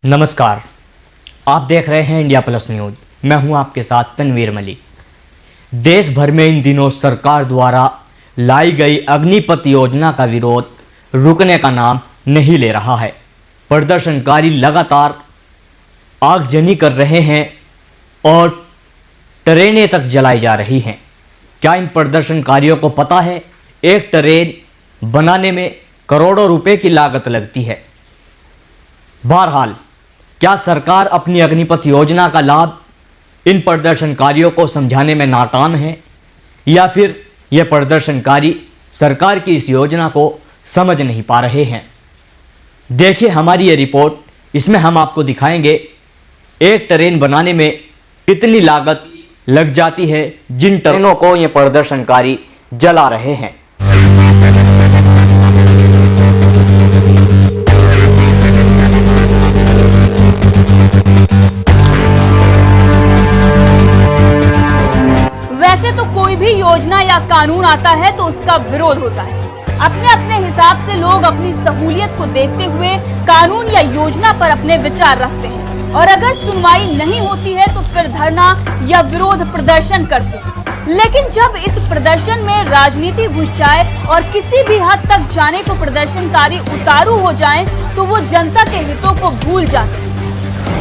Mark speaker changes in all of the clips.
Speaker 1: नमस्कार, आप देख रहे हैं इंडिया प्लस न्यूज। मैं हूं आपके साथ तनवीर मलिक। देश भर में इन दिनों सरकार द्वारा लाई गई अग्निपथ योजना का विरोध रुकने का नाम नहीं ले रहा है। प्रदर्शनकारी लगातार आगजनी कर रहे हैं और ट्रेनें तक जलाई जा रही हैं। क्या इन प्रदर्शनकारियों को पता है एक ट्रेन बनाने में करोड़ों रुपए की लागत लगती है? बहरहाल, क्या सरकार अपनी अग्निपथ योजना का लाभ इन प्रदर्शनकारियों को समझाने में नाकाम है, या फिर ये प्रदर्शनकारी सरकार की इस योजना को समझ नहीं पा रहे हैं? देखिए हमारी ये रिपोर्ट। इसमें हम आपको दिखाएंगे एक ट्रेन बनाने में कितनी लागत लग जाती है जिन ट्रेनों को ये प्रदर्शनकारी जला रहे हैं।
Speaker 2: योजना या कानून आता है तो उसका विरोध होता है। अपने अपने हिसाब से लोग अपनी सहूलियत को देखते हुए कानून या योजना पर अपने विचार रखते हैं और अगर सुनवाई नहीं होती है तो फिर धरना या विरोध प्रदर्शन करते हैं। लेकिन जब इस प्रदर्शन में राजनीति घुस जाए और किसी भी हद तक जाने को प्रदर्शनकारी उतारू हो जाएं, तो वो जनता के हितों को भूल जाते हैं।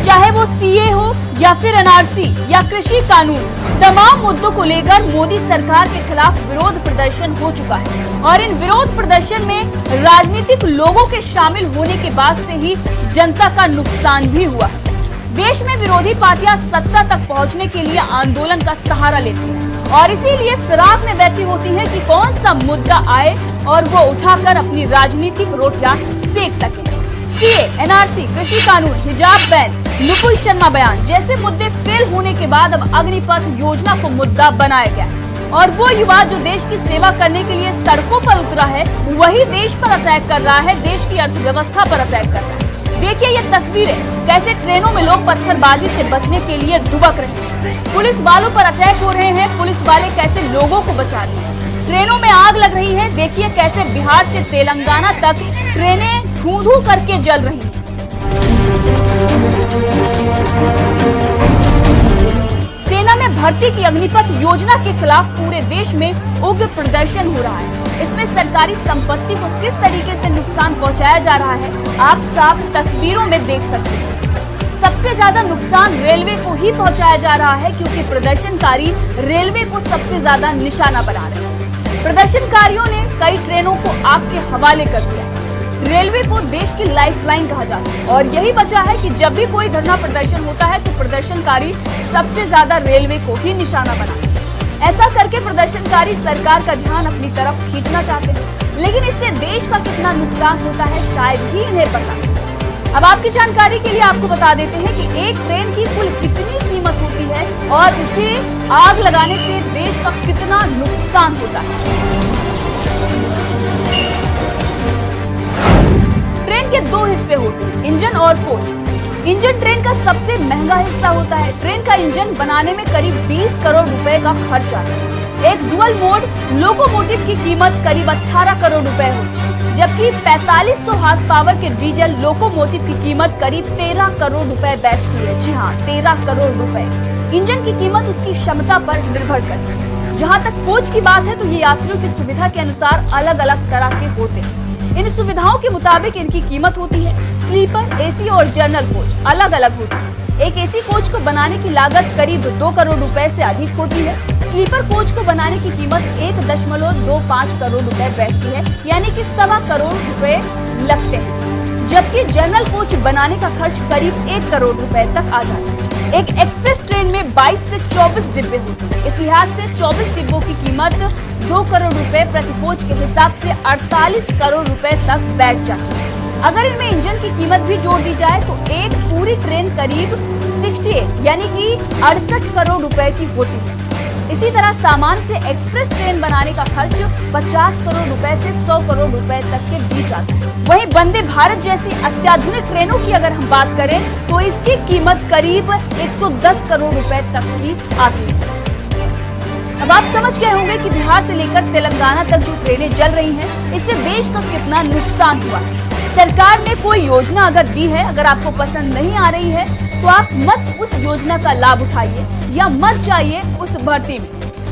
Speaker 2: चाहे वो सीए हो या फिर एनआरसी या कृषि कानून, तमाम मुद्दों को लेकर मोदी सरकार के खिलाफ विरोध प्रदर्शन हो चुका है और इन विरोध प्रदर्शन में राजनीतिक लोगों के शामिल होने के बाद से ही जनता का नुकसान भी हुआ है। देश में विरोधी पार्टियां सत्ता तक पहुंचने के लिए आंदोलन का सहारा लेती हैं और इसीलिए फिराक में बैठी होती हैं कि कौन सा मुद्दा आए और वो उठाकर अपनी राजनीतिक रोटियां सेक सके। सीए, एनआरसी, कृषि कानून, हिजाब बैन, नुपुर शर्मा बयान जैसे मुद्दे फेल होने के बाद अब अग्निपथ योजना को मुद्दा बनाया गया और वो युवा जो देश की सेवा करने के लिए सड़कों पर उतरा है, वही देश पर अटैक कर रहा है, देश की अर्थव्यवस्था पर अटैक कर रहा है। देखिए ये तस्वीरें, कैसे ट्रेनों में लोग पत्थरबाजी से बचने के लिए दुबक रहे हैं। पुलिस वालों पर अटैक हो रहे हैं, पुलिस वाले कैसे लोगों को बचा रहे हैं। ट्रेनों में आग लग रही है। देखिए कैसे बिहार से तेलंगाना तक ट्रेनें धू-धू करके जल रही हैं। सेना में भर्ती की अग्निपथ योजना के खिलाफ पूरे देश में उग्र प्रदर्शन हो रहा है। इसमें सरकारी संपत्ति को किस तरीके से नुकसान पहुंचाया जा रहा है, आप साफ तस्वीरों में देख सकते हैं। सबसे ज्यादा नुकसान रेलवे को ही पहुंचाया जा रहा है क्योंकि प्रदर्शनकारी रेलवे को सबसे ज्यादा निशाना बना रहे हैं। प्रदर्शनकारियों ने कई ट्रेनों को आग के हवाले कर दिया। रेलवे को देश की लाइफलाइन कहा जाता है और यही वजह है कि जब भी कोई धरना प्रदर्शन होता है तो प्रदर्शनकारी सबसे ज्यादा रेलवे को ही निशाना बनाते हैं। ऐसा करके प्रदर्शनकारी सरकार का ध्यान अपनी तरफ खींचना चाहते हैं, लेकिन इससे देश का कितना नुकसान होता है शायद ही इन्हें पता। अब आपकी जानकारी के लिए आपको बता देते हैं कि एक ट्रेन की कुल कितनी कीमत होती है और उसे आग लगाने से देश का कितना नुकसान होता है। ट्रेन के दो हिस्से होते हैं, इंजन और कोच। इंजन ट्रेन का सबसे महंगा हिस्सा होता है। ट्रेन का इंजन बनाने में करीब 20 करोड़ रुपए का खर्च आता है। एक डुअल मोड लोकोमोटिव की कीमत करीब 18 करोड़ रुपए होती है, जबकि 4500 हार्स पावर के डीजल लोकोमोटिव की कीमत करीब 13 करोड़ रुपए बैठती है। जी हाँ, 13 करोड़ रुपए। इंजन की कीमत उसकी क्षमता पर निर्भर करती है। जहाँ तक कोच की बात है तो ये यात्रियों की सुविधा के अनुसार अलग अलग तरह के होते हैं। इन सुविधाओं के मुताबिक इनकी कीमत होती है। स्लीपर, एसी और जनरल कोच अलग अलग होती है। एक एसी कोच को बनाने की लागत करीब 2 करोड़ रुपए से अधिक होती है। स्लीपर कोच को बनाने की कीमत 1.25 करोड़ रुपए बैठती है, यानी कि 1.25 करोड़ रुपए लगते हैं, जबकि जनरल कोच बनाने का खर्च करीब 1 करोड़ रुपए तक आ जाता है। एक एक्सप्रेस ट्रेन में 22 से 24 डिब्बे होते हैं। इस लिहाज से 24 डिब्बों की कीमत 2 करोड़ रुपए प्रति कोच के हिसाब से 48 करोड़ रुपए तक बैठ जाती है। अगर इनमें इंजन की कीमत भी जोड़ दी जाए तो एक पूरी ट्रेन करीब 68 यानी कि 68 करोड़ रुपए की होती है। इसी तरह सामान से एक्सप्रेस ट्रेन बनाने का खर्च 50 करोड़ रुपए से 100 करोड़ रुपए तक के बीच आता है। वहीं वंदे भारत जैसी अत्याधुनिक ट्रेनों की अगर हम बात करें तो इसकी कीमत करीब 110 करोड़ रुपए तक की आती है। अब आप समझ गए होंगे कि बिहार से लेकर तेलंगाना तक जो ट्रेनें चल रही हैं, इससे देश का कितना नुकसान हुआ है। सरकार ने कोई योजना अगर दी है, अगर आपको पसंद नहीं आ रही है तो आप मत उस योजना का लाभ उठाइए या मत जाइए उस भर्ती में।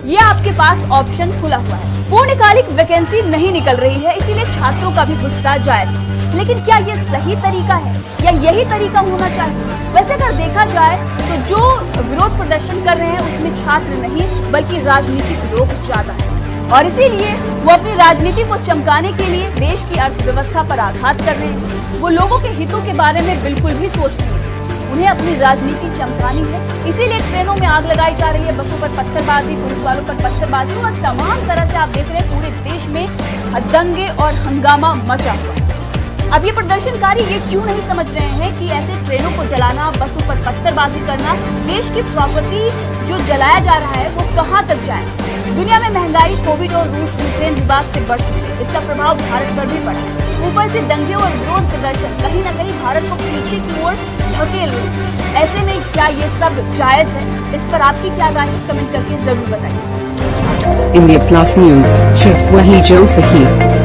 Speaker 2: ये आपके पास ऑप्शन खुला हुआ है। पूर्णकालिक वैकेंसी नहीं निकल रही है, इसीलिए छात्रों का भी गुस्सा जायज है। लेकिन क्या ये सही तरीका है या यही तरीका होना चाहिए? वैसे अगर देखा जाए तो जो विरोध प्रदर्शन कर रहे हैं उसमें छात्र नहीं बल्कि राजनीतिक लोग ज्यादा है, और इसीलिए वो अपनी राजनीति को चमकाने के लिए देश की अर्थव्यवस्था पर आघात कर रहे हैं। वो लोगों के हितों के बारे में बिल्कुल भी सोच नहीं है, उन्हें अपनी राजनीति चमकानी है। इसीलिए ट्रेनों में आग लगाई जा रही है, बसों पर पत्थरबाजी, पुलिस वालों पर पत्थरबाजी और तमाम तरह से आप देख रहे हैं पूरे देश में दंगे और हंगामा मचा हुआ है। अब ये प्रदर्शनकारी ये क्यों नहीं समझ रहे हैं कि ऐसे ट्रेनों को जलाना, बसों पर पत्थरबाजी करना, देश की प्रॉपर्टी जो जलाया जा रहा है वो कहां तक जाए? दुनिया में महंगाई, कोविड और रूस यूक्रेन विवाद से बढ़ चुकी है, इसका प्रभाव भारत पर भी पड़ा है। ऊपर से दंगे और विरोध प्रदर्शन कहीं न कहीं भारत को पीछे की ओर धकेल रहे हैं। ऐसे में क्या ये सब जायज है? इस पर आपकी क्या राय है? कमेंट करके जरूर बताइए।
Speaker 3: इंडिया प्लस न्यूज, सिर्फ वही जो सही।